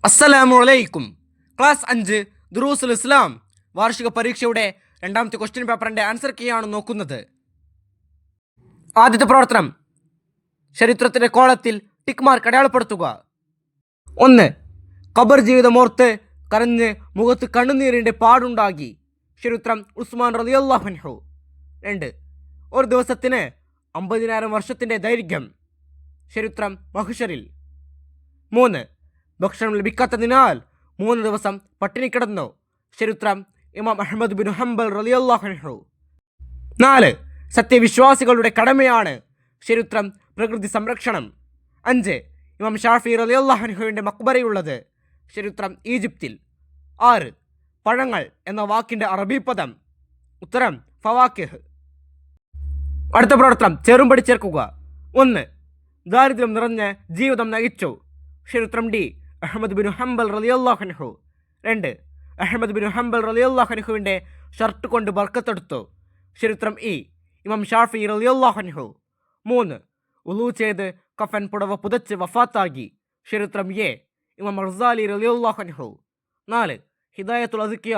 അസ്സലാമു അലൈക്കും. ക്ലാസ് 5 ദുറൂസുൽ ഇസ്ലാം വാർഷിക പരീക്ഷയുടെ രണ്ടാമത്തെ ക്വസ്റ്റ്യൻ പേപ്പറിൻ്റെ ആൻസർ കീയാണ് നോക്കുന്നത്. ആദ്യത്തെ പ്രവർത്തനം, ചരിത്രത്തിൻ്റെ കോളത്തിൽ ടിക്ക് മാർക്ക് അടയാളപ്പെടുത്തുക. 1. ഖബർ ജീവിതമോർത്ത് കരഞ്ഞ് മുഖത്ത് കണ്ണുനീരിൻ്റെ പാടുണ്ടാകി. ചരിത്രം ഉസ്മാൻ റളിയല്ലാഹു അൻഹു. 2. ഒരു ദിവസത്തിന് 50,000 വർഷത്തിൻ്റെ ദൈർഘ്യം. ചരിത്രം മഹ്ശറിൽ. 3. ഭക്ഷണം ലഭിക്കാത്തതിനാൽ 3 ദിവസം പട്ടിണി കിടന്നു. ചരിത്രം ഇമാം അഹ്മദ് ബിൻ ഹംബൽ റളിയല്ലാഹു അൻഹു. 4. സത്യവിശ്വാസികളുടെ കടമയാണ്. ചരിത്രം പ്രകൃതി സംരക്ഷണം. 5. ഇമാം ഷാഫി റളിയല്ലാഹു അൻഹുവിൻ്റെ മക്ബറയുള്ളത്. ചരിത്രം ഈജിപ്തിൽ. 6. പഴങ്ങൾ എന്ന വാക്കിൻ്റെ അറബി പദം. ഉത്തരം ഫവാക്കിഹ്. അടുത്ത പ്രവർത്തനം, ചേറുംപടി ചേർക്കുക. 1. ദാരിദ്ര്യം നിറഞ്ഞ ജീവിതം നയിച്ചു. ചരിത്രം ഡി അഹ്മദ് ബിൻ ഹംബൽ റളിയല്ലാഹു അൻഹു. 2. അഹ്മദ് ബിൻ ഹംബൽ റളിയല്ലാഹു അൻഹുവിൻ്റെ ഷർട്ട് കൊണ്ട് ബർക്കത്തെടുത്തു. ചരിത്രം ഇ ഇമാം ഷാഫി റളിയല്ലാഹു അൻഹു. 3. ഉളൂ ചെയ്ത് കഫൻ പുടവ പുതച്ച് വഫാത്താകി. ചരിത്രം എ ഇമാം റസാലി റളിയല്ലാഹു അൻഹു. 4. ഹിദായത്തുൽ അസ്കിയ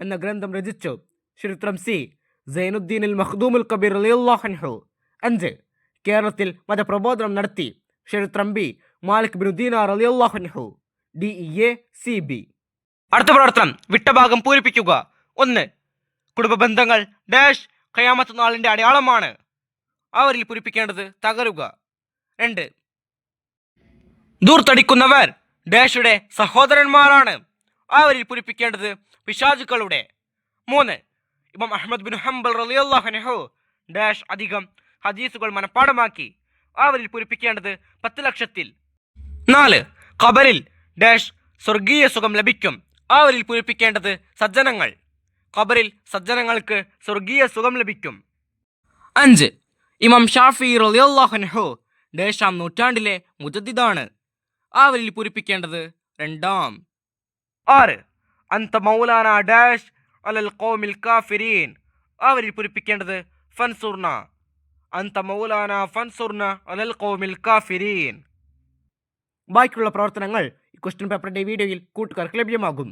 എന്ന ഗ്രന്ഥം രചിച്ചു. ചരിത്രം സി സൈനുദ്ദീൻ അൽ മഖ്ദൂമുൽ കബീർ റളിയല്ലാഹു അൻഹു. 5. കേരളത്തിൽ മതപ്രബോധനം നടത്തി. ചരിത്രം ബി മാലിക് ബിൻ ദീനാർ റളിയല്ലാഹു അൻഹു. DEA CB. അടുത്ത പ്രവർത്തനം, വിട്ട ഭാഗം പൂരിപ്പിക്കുക. 1. കുടുംബ ബന്ധങ്ങൾ ഡാഷ് ഖിയാമത്ത് നാളിൻ്റെ അടയാളമാണ്. അവരിൽ പൂരിപ്പിക്കേണ്ടത് തകരുക. 2. ദൂർത്തടിക്കുന്നവർ ഡാഷുടെ സഹോദരന്മാരാണ്. അവരിൽ പൂരിപ്പിക്കേണ്ടത് പിശാചുക്കളുടെ. 3. ഇമാം അഹ്മദ് ബിൻ ഹംബൽ റളിയല്ലാഹു അൻഹു ഡാഷ് അധികം ഹദീസുകൾ മനഃപ്പാടമാക്കി. അവരിൽ പൂരിപ്പിക്കേണ്ടത് 10 ലക്ഷത്തിൽ. 4. ഖബറിൽ ഡാഷ് സ്വർഗീയ സുഖം ലഭിക്കും. അവരിൽ പൂരിപ്പിക്കേണ്ടത് സജ്ജനങ്ങൾ. ഖബറിൽ സജ്ജനങ്ങൾക്ക് സ്വർഗീയ സുഖം ലഭിക്കും. 5. ഇമാം ഷാഫി റളിയല്ലാഹു അൻഹു ഡാഷാം നൂറ്റാണ്ടിലെ മുജദ്ദിദാണ്. അവരിൽ പൂരിപ്പിക്കേണ്ടത് 2. 6. അന്ത മൗലാന ഡാഷ് അലൽ ഖൗമിൽ കാഫിരീൻ. അവരിൽ പൂരിപ്പിക്കേണ്ടത് ഫൻസുർന. അന്ത മൗലാന ഫൻസുർന അലൽ ഖൗമിൽ കാഫിരീൻ. ബാക്കിയുള്ള പ്രവർത്തനങ്ങൾ ഈ ക്വസ്റ്റ്യൻ പേപ്പറിൻ്റെ വീഡിയോയിൽ കൂട്ടുകാർക്ക് ലഭ്യമാകും.